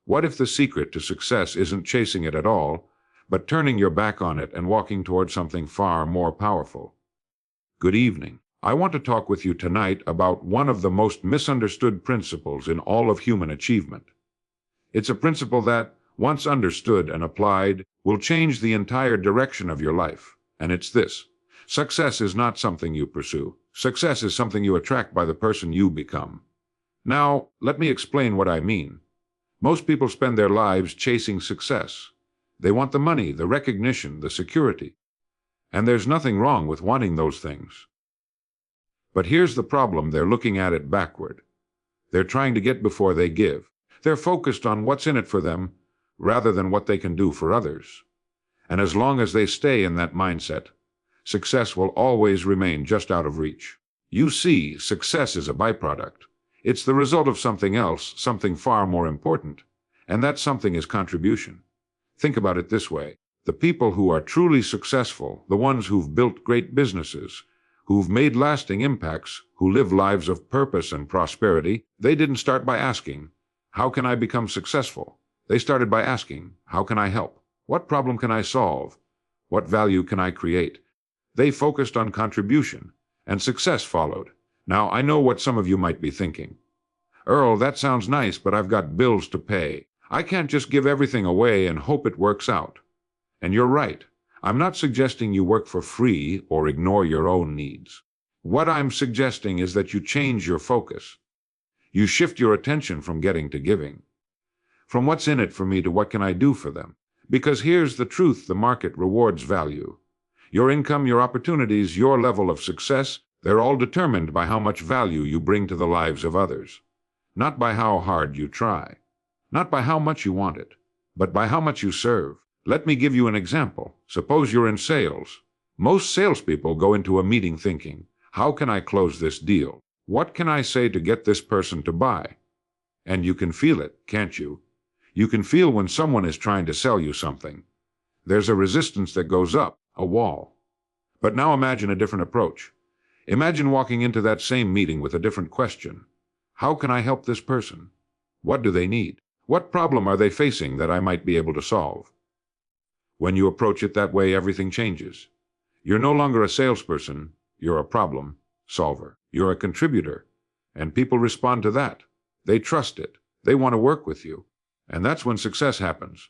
What if the secret to success isn't chasing it at all, but turning your back on it and walking toward something far more powerful? Good evening. I want to talk with you tonight about one of the most misunderstood principles in all of human achievement. It's a principle that, once understood and applied, will change the entire direction of your life. And it's this: success is not something you pursue. Success is something you attract by the person you become. Now, let me explain what I mean. Most people spend their lives chasing success. They want the money, the recognition, the security. And there's nothing wrong with wanting those things. But here's the problem: they're looking at it backward. They're trying to get before they give. They're focused on what's in it for them, rather than what they can do for others. And as long as they stay in that mindset, success will always remain just out of reach. You see, success is a byproduct. It's the result of something else, something far more important. And that something is contribution. Think about it this way. The people who are truly successful, the ones who've built great businesses, who've made lasting impacts, who live lives of purpose and prosperity, they didn't start by asking, "How can I become successful?" They started by asking, "How can I help? What problem can I solve? What value can I create?" They focused on contribution, and success followed. Now, I know what some of you might be thinking. "Earl, that sounds nice, but I've got bills to pay. I can't just give everything away and hope it works out." And you're right. I'm not suggesting you work for free or ignore your own needs. What I'm suggesting is that you change your focus. You shift your attention from getting to giving. From what's in it for me to what can I do for them? Because here's the truth: the market rewards value. Your income, your opportunities, your level of success, they're all determined by how much value you bring to the lives of others. Not by how hard you try. Not by how much you want it, but by how much you serve. Let me give you an example. Suppose you're in sales. Most salespeople go into a meeting thinking, "How can I close this deal? What can I say to get this person to buy?" And you can feel it, can't you? You can feel when someone is trying to sell you something. There's a resistance that goes up, a wall. But now imagine a different approach. Imagine walking into that same meeting with a different question. How can I help this person? What do they need? What problem are they facing that I might be able to solve? When you approach it that way, everything changes. You're no longer a salesperson, you're a problem solver. You're a contributor, and people respond to that. They trust it. They want to work with you. And that's when success happens.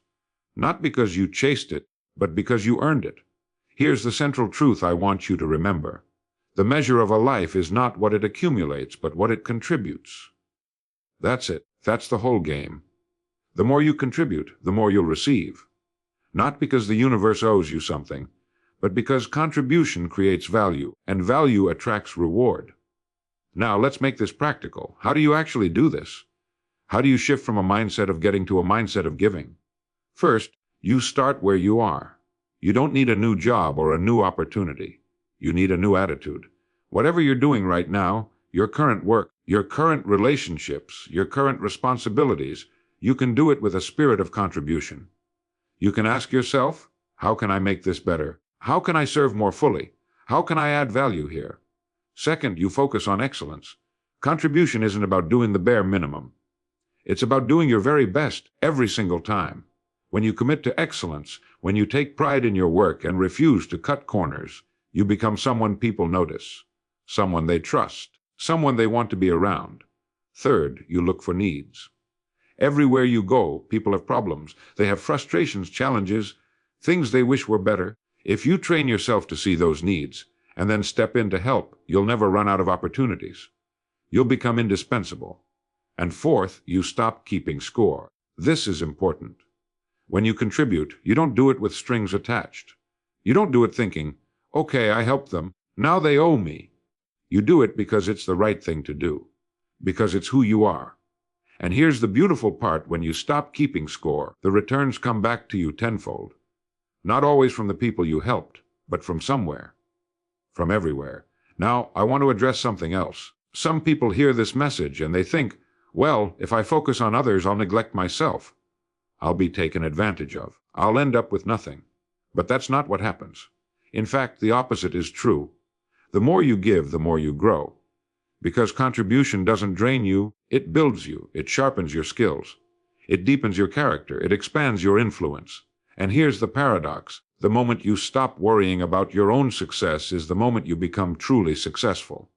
Not because you chased it, but because you earned it. Here's the central truth I want you to remember. The measure of a life is not what it accumulates, but what it contributes. That's it. That's the whole game. The more you contribute, the more you'll receive. Not because the universe owes you something, but because contribution creates value, and value attracts reward. Now, let's make this practical. How do you actually do this? How do you shift from a mindset of getting to a mindset of giving? First, you start where you are. You don't need a new job or a new opportunity. You need a new attitude. Whatever you're doing right now, your current work, your current relationships, your current responsibilities, you can do it with a spirit of contribution. You can ask yourself, how can I make this better? How can I serve more fully? How can I add value here? Second, you focus on excellence. Contribution isn't about doing the bare minimum. It's about doing your very best every single time. When you commit to excellence, when you take pride in your work and refuse to cut corners, you become someone people notice, someone they trust, someone they want to be around. Third, you look for needs. Everywhere you go, people have problems. They have frustrations, challenges, things they wish were better. If you train yourself to see those needs and then step in to help, you'll never run out of opportunities. You'll become indispensable. And fourth, you stop keeping score. This is important. When you contribute, you don't do it with strings attached. You don't do it thinking, "Okay, I helped them. Now they owe me." You do it because it's the right thing to do, because it's who you are. And here's the beautiful part: when you stop keeping score, the returns come back to you tenfold. Not always from the people you helped, but from somewhere. From everywhere. Now, I want to address something else. Some people hear this message and they think, well, if I focus on others, I'll neglect myself. I'll be taken advantage of. I'll end up with nothing. But that's not what happens. In fact, the opposite is true. The more you give, the more you grow. Because contribution doesn't drain you, it builds you, it sharpens your skills. It deepens your character. It expands your influence. And here's the paradox. The moment you stop worrying about your own success is the moment you become truly successful.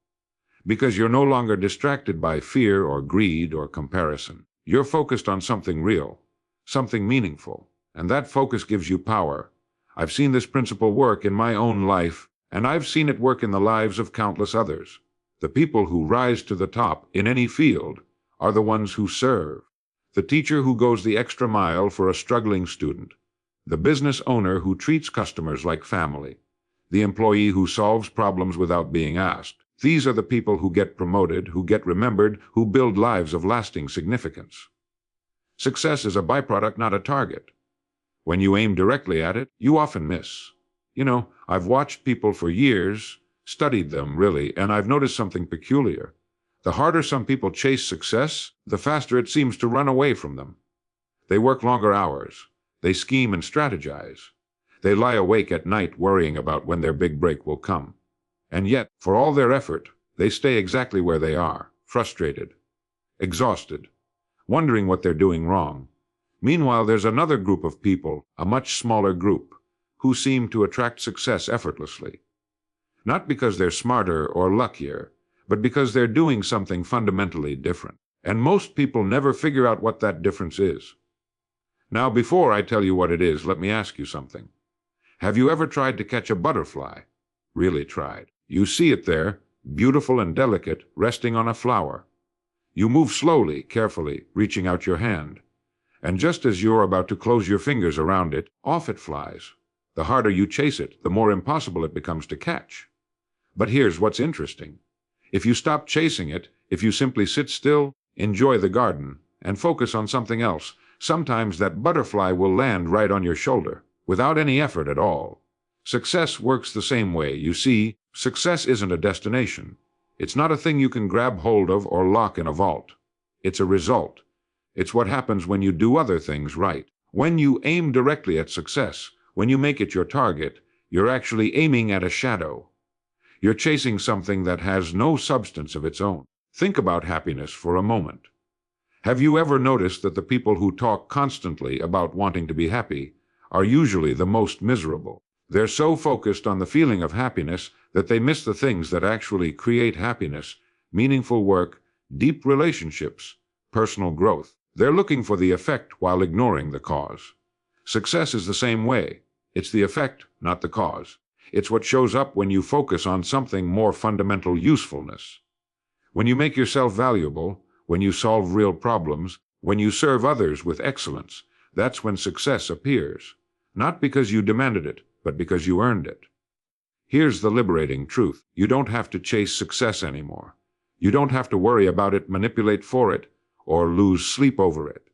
Because you're no longer distracted by fear or greed or comparison. You're focused on something real, something meaningful, and that focus gives you power. I've seen this principle work in my own life, and I've seen it work in the lives of countless others. The people who rise to the top in any field are the ones who serve. The teacher who goes the extra mile for a struggling student. The business owner who treats customers like family. The employee who solves problems without being asked. These are the people who get promoted, who get remembered, who build lives of lasting significance. Success is a byproduct, not a target. When you aim directly at it, you often miss. I've watched people for years, studied them really, and I've noticed something peculiar. The harder some people chase success, the faster it seems to run away from them. They work longer hours. They scheme and strategize. They lie awake at night worrying about when their big break will come. And yet, for all their effort, they stay exactly where they are, frustrated, exhausted, wondering what they're doing wrong. Meanwhile, there's another group of people, a much smaller group, who seem to attract success effortlessly. Not because they're smarter or luckier, but because they're doing something fundamentally different. And most people never figure out what that difference is. Now, before I tell you what it is, let me ask you something. Have you ever tried to catch a butterfly? Really tried. You see it there, beautiful and delicate, resting on a flower. You move slowly, carefully, reaching out your hand. And just as you're about to close your fingers around it, off it flies. The harder you chase it, the more impossible it becomes to catch. But here's what's interesting. If you stop chasing it, if you simply sit still, enjoy the garden, and focus on something else, sometimes that butterfly will land right on your shoulder, without any effort at all. Success works the same way. You see, success isn't a destination. It's not a thing you can grab hold of or lock in a vault. It's a result. It's what happens when you do other things right. When you aim directly at success, when you make it your target, you're actually aiming at a shadow. You're chasing something that has no substance of its own. Think about happiness for a moment. Have you ever noticed that the people who talk constantly about wanting to be happy are usually the most miserable? They're so focused on the feeling of happiness that they miss the things that actually create happiness, meaningful work, deep relationships, personal growth. They're looking for the effect while ignoring the cause. Success is the same way. It's the effect, not the cause. It's what shows up when you focus on something more fundamental: usefulness. When you make yourself valuable, when you solve real problems, when you serve others with excellence, that's when success appears. Not because you demanded it, but because you earned it. Here's the liberating truth. You don't have to chase success anymore. You don't have to worry about it, manipulate for it, or lose sleep over it.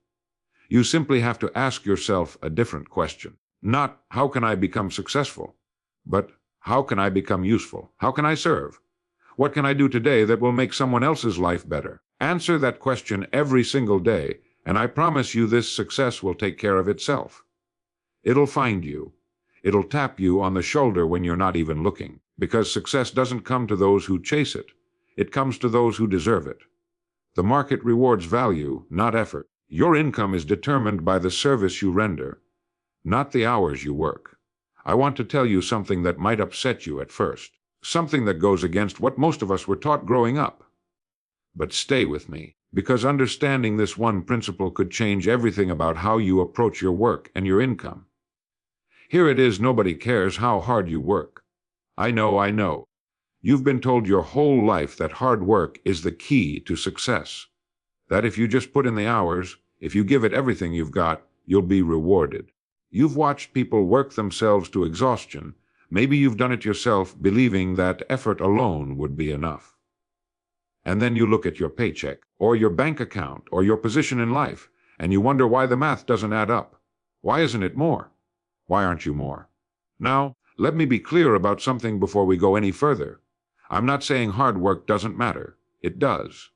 You simply have to ask yourself a different question. Not, how can I become successful? But, how can I become useful? How can I serve? What can I do today that will make someone else's life better? Answer that question every single day, and I promise you this success will take care of itself. It'll find you. It'll tap you on the shoulder when you're not even looking, because success doesn't come to those who chase it. It comes to those who deserve it. The market rewards value, not effort. Your income is determined by the service you render, not the hours you work. I want to tell you something that might upset you at first, something that goes against what most of us were taught growing up. But stay with me, because understanding this one principle could change everything about how you approach your work and your income. Here it is: nobody cares how hard you work. I know. You've been told your whole life that hard work is the key to success. That if you just put in the hours, if you give it everything you've got, you'll be rewarded. You've watched people work themselves to exhaustion. Maybe you've done it yourself, believing that effort alone would be enough. And then you look at your paycheck, or your bank account, or your position in life, and you wonder why the math doesn't add up. Why isn't it more? Why aren't you more? Now, let me be clear about something before we go any further. I'm not saying hard work doesn't matter. It does.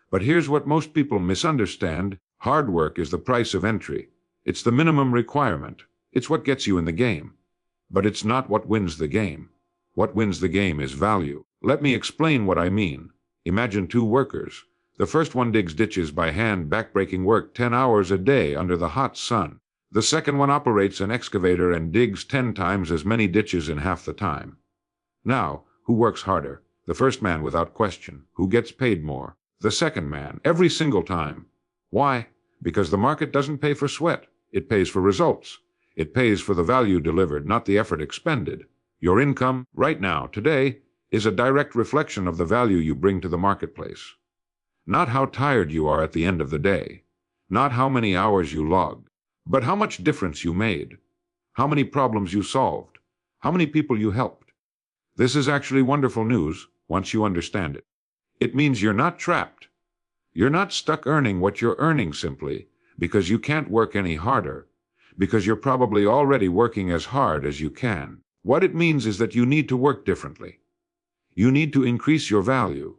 But here's what most people misunderstand. Hard work is the price of entry. It's the minimum requirement. It's what gets you in the game. But it's not what wins the game. What wins the game is value. Let me explain what I mean. Imagine two workers. The first one digs ditches by hand, backbreaking work 10 hours a day under the hot sun. The second one operates an excavator and digs 10 times as many ditches in half the time. Now, who works harder? The first man without question. Who gets paid more? The second man, every single time. Why? Because the market doesn't pay for sweat. It pays for results. It pays for the value delivered, not the effort expended. Your income, right now, today, is a direct reflection of the value you bring to the marketplace. Not how tired you are at the end of the day, not how many hours you logged, but how much difference you made, how many problems you solved, how many people you helped. This is actually wonderful news once you understand it. It means you're not trapped. You're not stuck earning what you're earning simply because you can't work any harder, because you're probably already working as hard as you can. What it means is that you need to work differently. You need to increase your value.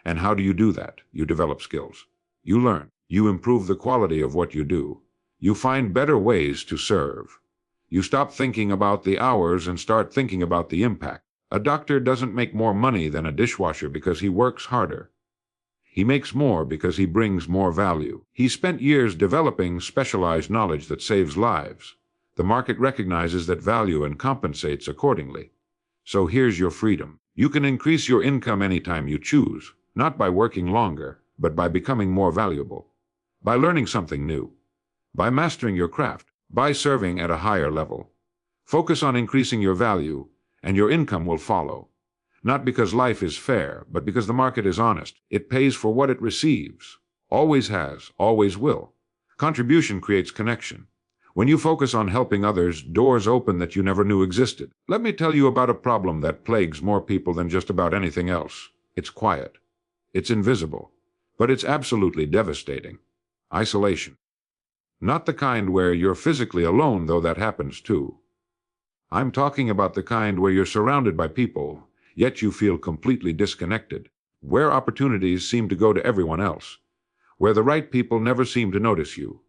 And how do you do that? You develop skills. You learn. You improve the quality of what you do. You find better ways to serve. You stop thinking about the hours and start thinking about the impact. A doctor doesn't make more money than a dishwasher because he works harder. He makes more because he brings more value. He spent years developing specialized knowledge that saves lives. The market recognizes that value and compensates accordingly. So here's your freedom. You can increase your income anytime you choose, not by working longer, but by becoming more valuable, by learning something new, by mastering your craft, by serving at a higher level. Focus on increasing your value, and your income will follow. Not because life is fair, but because the market is honest. It pays for what it receives. Always has, always will. Contribution creates connection. When you focus on helping others, doors open that you never knew existed. Let me tell you about a problem that plagues more people than just about anything else. It's quiet. It's invisible. But it's absolutely devastating. Isolation. Not the kind where you're physically alone, though that happens too. I'm talking about the kind where you're surrounded by people, yet you feel completely disconnected, where opportunities seem to go to everyone else, where the right people never seem to notice you,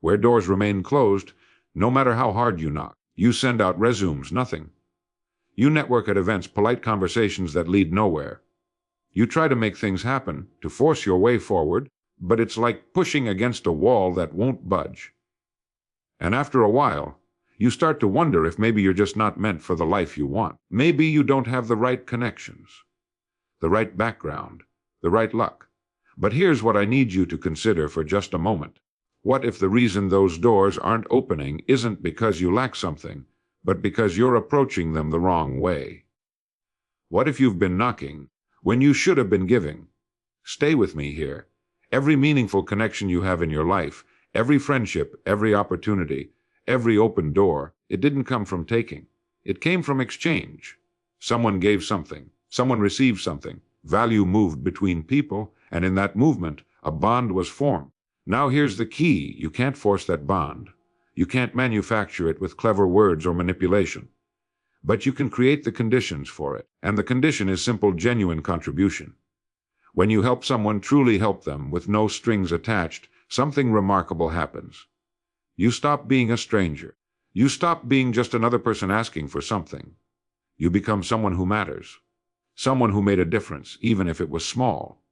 where doors remain closed no matter how hard you knock. You send out resumes, nothing. You network at events, polite conversations that lead nowhere. You try to make things happen, to force your way forward, but it's like pushing against a wall that won't budge. And after a while, you start to wonder if maybe you're just not meant for the life you want. Maybe you don't have the right connections, the right background, the right luck. But here's what I need you to consider for just a moment. What if the reason those doors aren't opening isn't because you lack something, but because you're approaching them the wrong way? What if you've been knocking when you should have been giving? Stay with me here. Every meaningful connection you have in your life, every friendship, every opportunity, every open door, it didn't come from taking. It came from exchange. Someone gave something. Someone received something. Value moved between people, and in that movement, a bond was formed. Now here's the key. You can't force that bond. You can't manufacture it with clever words or manipulation. But you can create the conditions for it. And the condition is simple, genuine contribution. When you help someone, truly help them, with no strings attached, something remarkable happens. You stop being a stranger. You stop being just another person asking for something. You become someone who matters. Someone who made a difference, even if it was small.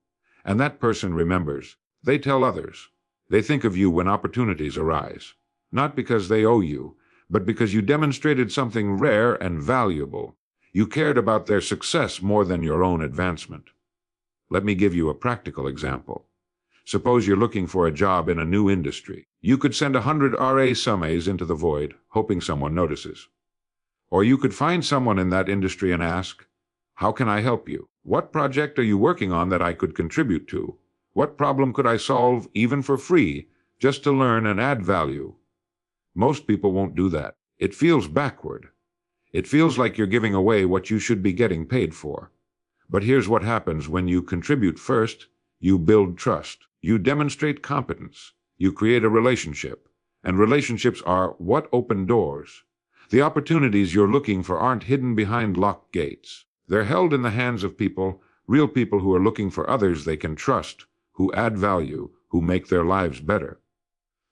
And that person remembers. They tell others. They think of you when opportunities arise. Not because they owe you, but because you demonstrated something rare and valuable. You cared about their success more than your own advancement. Let me give you a practical example. Suppose you're looking for a job in a new industry. You could send 100 resumes into the void, hoping someone notices. Or you could find someone in that industry and ask, "How can I help you? What project are you working on that I could contribute to? What problem could I solve, even for free, just to learn and add value?" Most people won't do that. It feels backward. It feels like you're giving away what you should be getting paid for. But here's what happens when you contribute first. You build trust. You demonstrate competence. You create a relationship. And relationships are what open doors. The opportunities you're looking for aren't hidden behind locked gates. They're held in the hands of people, real people who are looking for others they can trust, who add value, who make their lives better.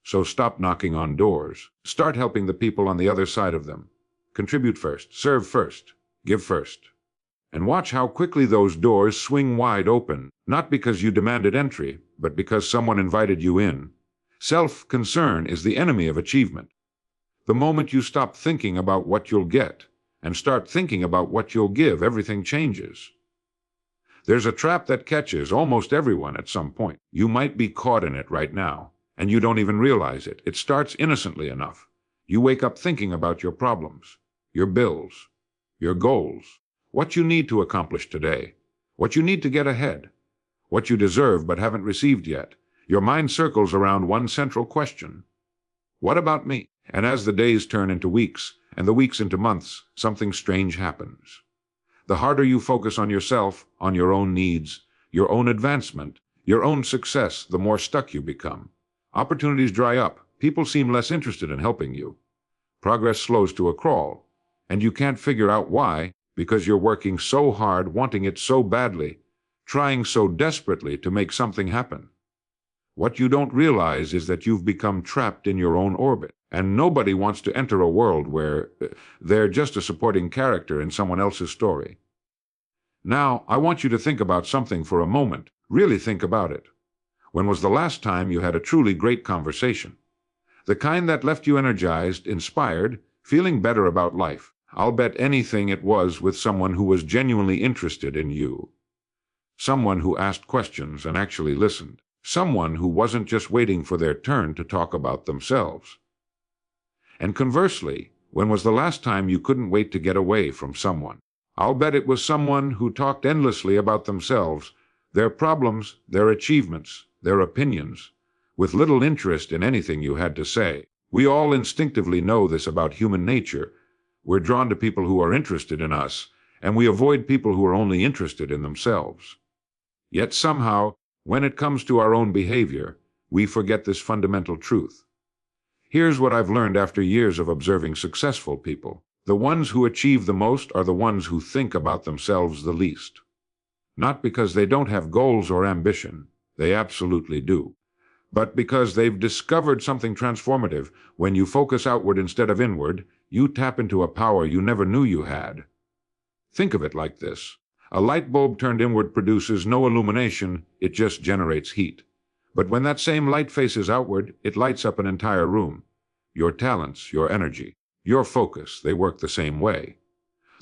So stop knocking on doors. Start helping the people on the other side of them. Contribute first. Serve first. Give first. And watch how quickly those doors swing wide open, not because you demanded entry, but because someone invited you in. Self-concern is the enemy of achievement. The moment you stop thinking about what you'll get and start thinking about what you'll give, everything changes. There's a trap that catches almost everyone at some point. You might be caught in it right now, and you don't even realize it. It starts innocently enough. You wake up thinking about your problems, your bills, your goals, what you need to accomplish today, what you need to get ahead, what you deserve but haven't received yet. Your mind circles around one central question: what about me? And as the days turn into weeks, and the weeks into months, something strange happens. The harder you focus on yourself, on your own needs, your own advancement, your own success, the more stuck you become. Opportunities dry up. People seem less interested in helping you. Progress slows to a crawl, and you can't figure out why, because you're working so hard, wanting it so badly, trying so desperately to make something happen. What you don't realize is that you've become trapped in your own orbit, and nobody wants to enter a world where they're just a supporting character in someone else's story. Now, I want you to think about something for a moment. Really think about it. When was the last time you had a truly great conversation? The kind that left you energized, inspired, feeling better about life. I'll bet anything it was with someone who was genuinely interested in you. Someone who asked questions and actually listened. Someone who wasn't just waiting for their turn to talk about themselves. And conversely, when was the last time you couldn't wait to get away from someone? I'll bet it was someone who talked endlessly about themselves, their problems, their achievements, their opinions, with little interest in anything you had to say. We all instinctively know this about human nature. We're drawn to people who are interested in us, and we avoid people who are only interested in themselves. Yet somehow, when it comes to our own behavior, we forget this fundamental truth. Here's what I've learned after years of observing successful people. The ones who achieve the most are the ones who think about themselves the least. Not because they don't have goals or ambition, they absolutely do, but because they've discovered something transformative. When you focus outward instead of inward, you tap into a power you never knew you had. Think of it like this. A light bulb turned inward produces no illumination, it just generates heat. But when that same light faces outward, it lights up an entire room. Your talents, your energy, your focus, they work the same way.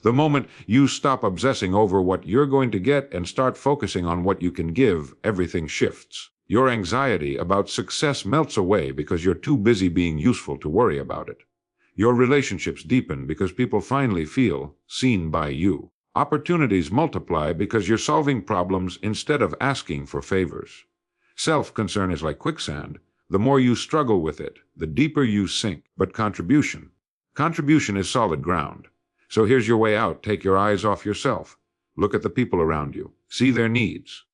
The moment you stop obsessing over what you're going to get and start focusing on what you can give, everything shifts. Your anxiety about success melts away because you're too busy being useful to worry about it. Your relationships deepen because people finally feel seen by you. Opportunities multiply because you're solving problems instead of asking for favors. Self-concern is like quicksand. The more you struggle with it, the deeper you sink. But contribution is solid ground. So here's your way out. Take your eyes off yourself. Look at the people around you. See their needs.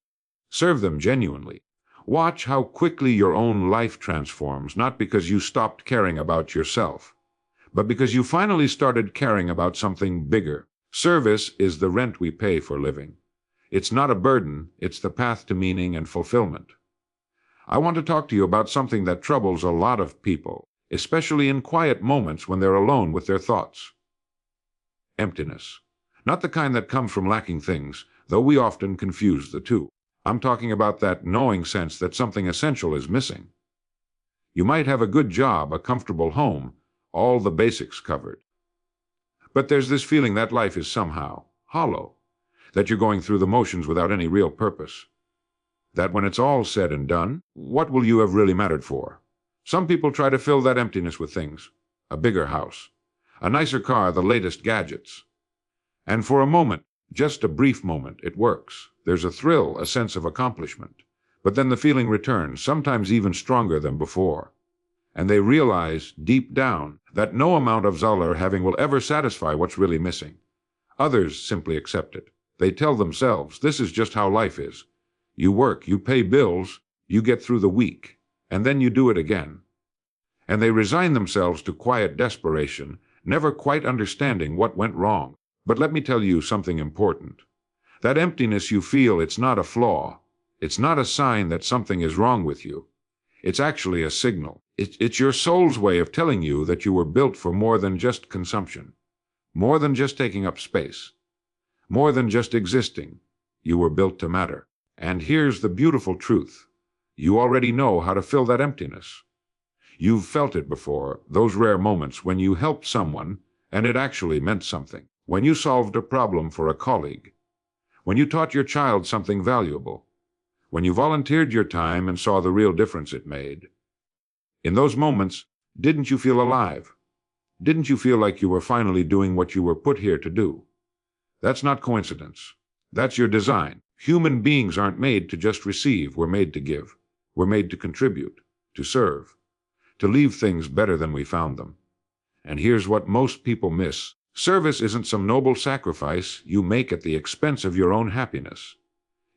Serve them genuinely. Watch how quickly your own life transforms, not because you stopped caring about yourself, but because you finally started caring about something bigger. Service is the rent we pay for living. It's not a burden, it's the path to meaning and fulfillment. I want to talk to you about something that troubles a lot of people, especially in quiet moments when they're alone with their thoughts. Emptiness. Not the kind that comes from lacking things, though we often confuse the two. I'm talking about that gnawing sense that something essential is missing. You might have a good job, a comfortable home, all the basics covered. But there's this feeling that life is somehow hollow, that you're going through the motions without any real purpose. That when it's all said and done, what will you have really mattered for? Some people try to fill that emptiness with things: a bigger house, a nicer car, the latest gadgets. And for a moment, just a brief moment, it works. There's a thrill, a sense of accomplishment. But then the feeling returns, sometimes even stronger than before. And they realize, deep down, that no amount of Zoller having will ever satisfy what's really missing. Others simply accept it. They tell themselves, this is just how life is. You work, you pay bills, you get through the week, and then you do it again. And they resign themselves to quiet desperation, never quite understanding what went wrong. But let me tell you something important. That emptiness you feel, it's not a flaw. It's not a sign that something is wrong with you. It's actually a signal. It's your soul's way of telling you that you were built for more than just consumption, more than just taking up space, More than just existing. You were built to matter. And here's the beautiful truth. You already know how to fill that emptiness. You've felt it before, those rare moments when you helped someone and it actually meant something. When you solved a problem for a colleague. When you taught your child something valuable. When you volunteered your time and saw the real difference it made. In those moments, didn't you feel alive? Didn't you feel like you were finally doing what you were put here to do? That's not coincidence. That's your design. Human beings aren't made to just receive. We're made to give. We're made to contribute, to serve, to leave things better than we found them. And here's what most people miss. Service isn't some noble sacrifice you make at the expense of your own happiness.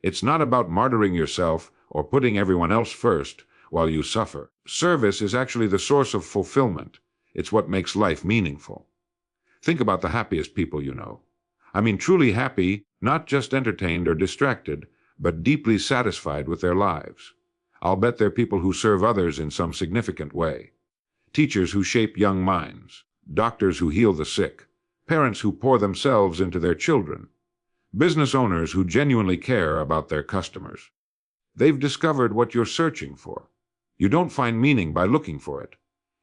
It's not about martyring yourself or putting everyone else first while you suffer. Service is actually the source of fulfillment. It's what makes life meaningful. Think about the happiest people you know. I mean truly happy, not just entertained or distracted, but deeply satisfied with their lives. I'll bet they're people who serve others in some significant way. Teachers who shape young minds, doctors who heal the sick, parents who pour themselves into their children, business owners who genuinely care about their customers. They've discovered what you're searching for. You don't find meaning by looking for it.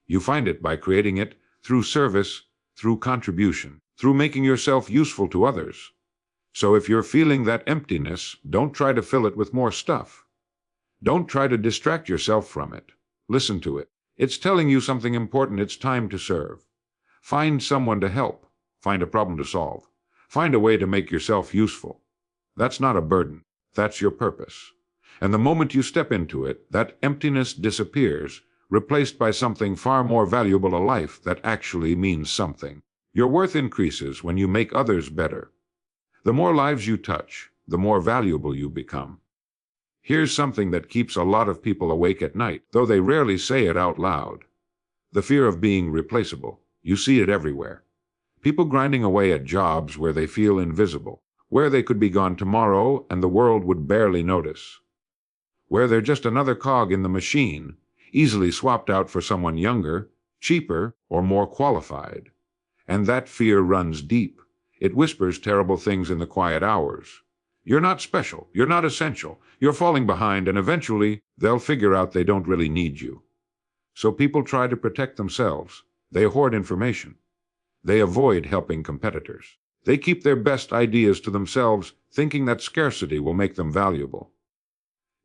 You find it by creating it through service, through contribution, through making yourself useful to others. So if you're feeling that emptiness, don't try to fill it with more stuff. Don't try to distract yourself from it. Listen to it. It's telling you something important. It's time to serve. Find someone to help. Find a problem to solve. Find a way to make yourself useful. That's not a burden. That's your purpose. And the moment you step into it, that emptiness disappears, replaced by something far more valuable, a life that actually means something. Your worth increases when you make others better. The more lives you touch, the more valuable you become. Here's something that keeps a lot of people awake at night, though they rarely say it out loud. The fear of being replaceable. You see it everywhere. People grinding away at jobs where they feel invisible, where they could be gone tomorrow and the world would barely notice. Where they're just another cog in the machine, easily swapped out for someone younger, cheaper, or more qualified. And that fear runs deep. It whispers terrible things in the quiet hours. You're not special. You're not essential. You're falling behind, and eventually they'll figure out they don't really need you. So people try to protect themselves. They hoard information. They avoid helping competitors. They keep their best ideas to themselves, thinking that scarcity will make them valuable.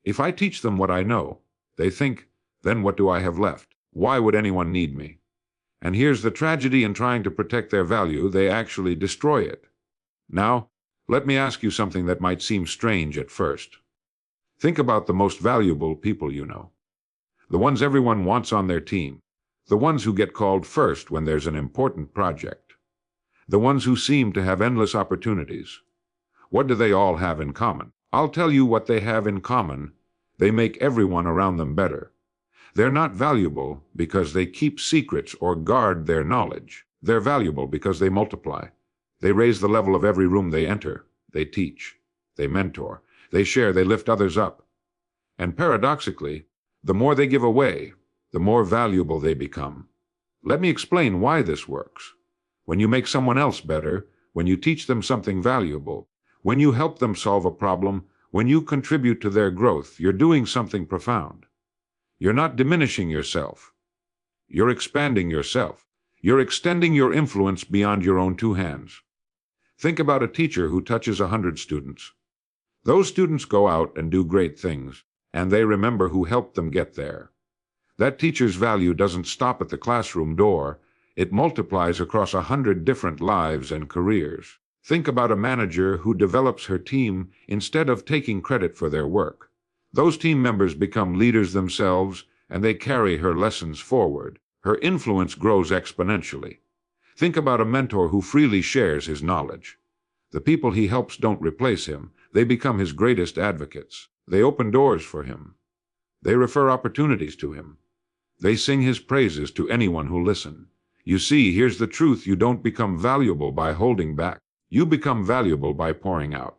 If I teach them what I know, they think, then what do I have left? Why would anyone need me? And here's the tragedy: in trying to protect their value, they actually destroy it. Now, let me ask you something that might seem strange at first. Think about the most valuable people you know. The ones everyone wants on their team. The ones who get called first when there's an important project. The ones who seem to have endless opportunities. What do they all have in common? I'll tell you what they have in common. They make everyone around them better. They're not valuable because they keep secrets or guard their knowledge. They're valuable because they multiply. They raise the level of every room they enter. They teach. They mentor. They share. They lift others up. And paradoxically, the more they give away, the more valuable they become. Let me explain why this works. When you make someone else better, when you teach them something valuable, when you help them solve a problem, when you contribute to their growth, you're doing something profound. You're not diminishing yourself. You're expanding yourself. You're extending your influence beyond your own two hands. Think about a teacher who touches 100 students. Those students go out and do great things, and they remember who helped them get there. That teacher's value doesn't stop at the classroom door. It multiplies across 100 different lives and careers. Think about a manager who develops her team instead of taking credit for their work. Those team members become leaders themselves, and they carry her lessons forward. Her influence grows exponentially. Think about a mentor who freely shares his knowledge. The people he helps don't replace him. They become his greatest advocates. They open doors for him. They refer opportunities to him. They sing his praises to anyone who listens. You see, here's the truth: you don't become valuable by holding back. You become valuable by pouring out,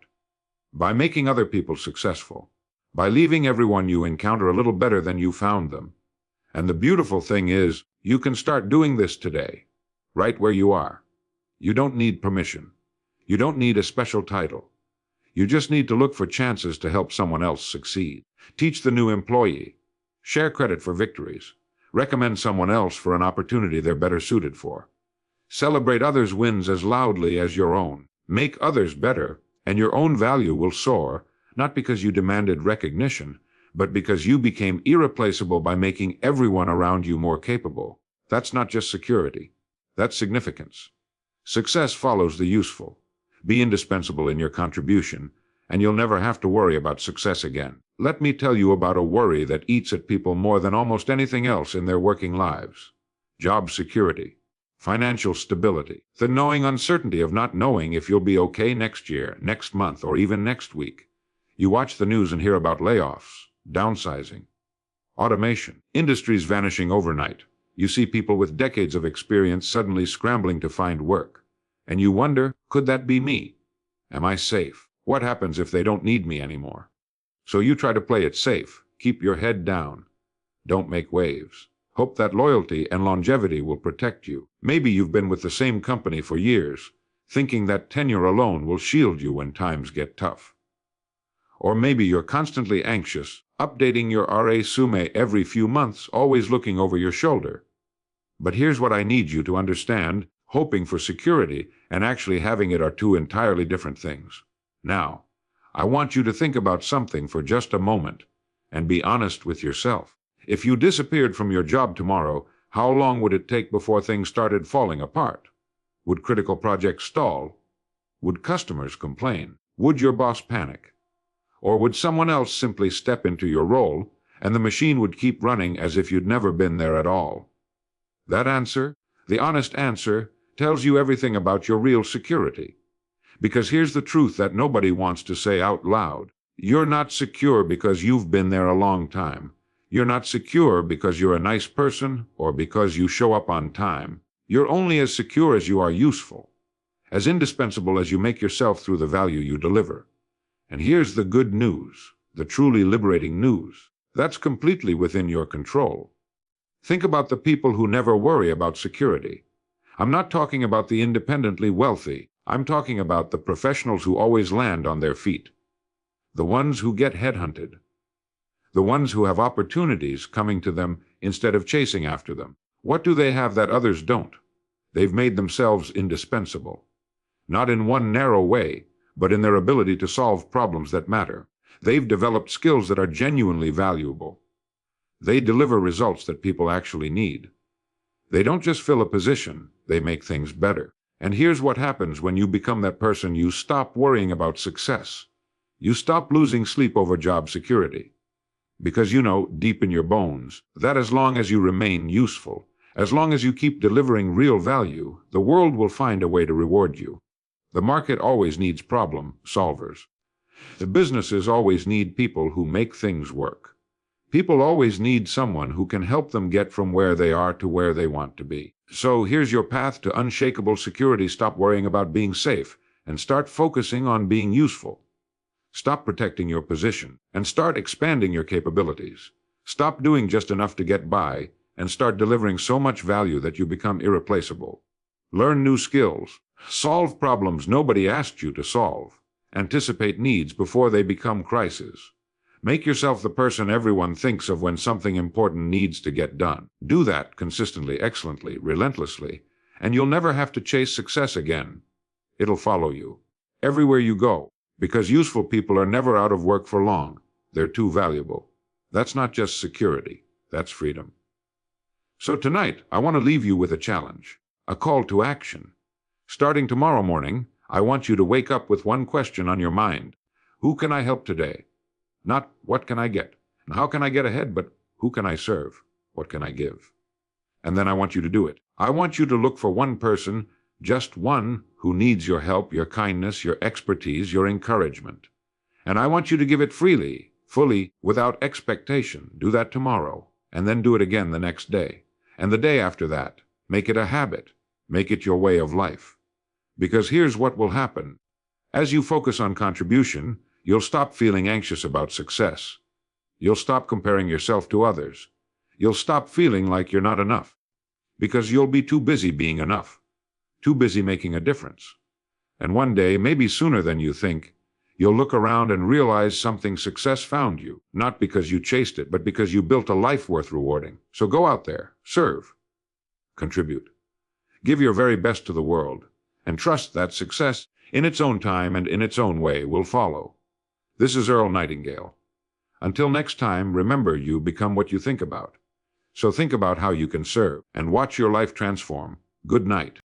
by making other people successful, by leaving everyone you encounter a little better than you found them. And the beautiful thing is, you can start doing this today, right where you are. You don't need permission. You don't need a special title. You just need to look for chances to help someone else succeed. Teach the new employee. Share credit for victories. Recommend someone else for an opportunity they're better suited for. Celebrate others' wins as loudly as your own. Make others better, and your own value will soar, not because you demanded recognition, but because you became irreplaceable by making everyone around you more capable. That's not just security. That's significance. Success follows the useful. Be indispensable in your contribution, and you'll never have to worry about success again. Let me tell you about a worry that eats at people more than almost anything else in their working lives. Job security, financial stability, the knowing uncertainty of not knowing if you'll be okay next year, next month, or even next week. You watch the news and hear about layoffs, downsizing, automation, industries vanishing overnight. You see people with decades of experience suddenly scrambling to find work. And you wonder, could that be me? Am I safe? What happens if they don't need me anymore? So you try to play it safe. Keep your head down. Don't make waves. Hope that loyalty and longevity will protect you. Maybe you've been with the same company for years, thinking that tenure alone will shield you when times get tough. Or maybe you're constantly anxious, updating your resume every few months, always looking over your shoulder. But here's what I need you to understand. Hoping for security and actually having it are two entirely different things. Now, I want you to think about something for just a moment and be honest with yourself. If you disappeared from your job tomorrow, how long would it take before things started falling apart? Would critical projects stall? Would customers complain? Would your boss panic? Or would someone else simply step into your role and the machine would keep running as if you'd never been there at all? That answer, the honest answer, tells you everything about your real security. Because here's the truth that nobody wants to say out loud. You're not secure because you've been there a long time. You're not secure because you're a nice person or because you show up on time. You're only as secure as you are useful, as indispensable as you make yourself through the value you deliver. And here's the good news, the truly liberating news. That's completely within your control. Think about the people who never worry about security. I'm not talking about the independently wealthy. I'm talking about the professionals who always land on their feet. The ones who get headhunted. The ones who have opportunities coming to them instead of chasing after them. What do they have that others don't? They've made themselves indispensable. Not in one narrow way, but in their ability to solve problems that matter. They've developed skills that are genuinely valuable. They deliver results that people actually need. They don't just fill a position, they make things better. And here's what happens when you become that person. You stop worrying about success. You stop losing sleep over job security. Because you know, deep in your bones, that as long as you remain useful, as long as you keep delivering real value, the world will find a way to reward you. The market always needs problem solvers. The businesses always need people who make things work. People always need someone who can help them get from where they are to where they want to be. So here's your path to unshakable security. Stop worrying about being safe and start focusing on being useful. Stop protecting your position and start expanding your capabilities. Stop doing just enough to get by and start delivering so much value that you become irreplaceable. Learn new skills. Solve problems nobody asked you to solve. Anticipate needs before they become crises. Make yourself the person everyone thinks of when something important needs to get done. Do that consistently, excellently, relentlessly, and you'll never have to chase success again. It'll follow you everywhere you go, because useful people are never out of work for long. They're too valuable. That's not just security, that's freedom. So tonight, I want to leave you with a challenge, a call to action. Starting tomorrow morning, I want you to wake up with one question on your mind. Who can I help today? Not what can I get, and how can I get ahead, but who can I serve? What can I give? And then I want you to do it. I want you to look for one person, just one, who needs your help, your kindness, your expertise, your encouragement. And I want you to give it freely, fully, without expectation. Do that tomorrow, and then do it again the next day. And the day after that. Make it a habit. Make it your way of life. Because here's what will happen. As you focus on contribution, you'll stop feeling anxious about success. You'll stop comparing yourself to others. You'll stop feeling like you're not enough. Because you'll be too busy being enough. Too busy making a difference. And one day, maybe sooner than you think, you'll look around and realize something success found you, not because you chased it, but because you built a life worth rewarding. So go out there, serve, contribute, give your very best to the world, and trust that success, in its own time and in its own way, will follow. This is Earl Nightingale. Until next time, remember, you become what you think about. So think about how you can serve and watch your life transform. Good night.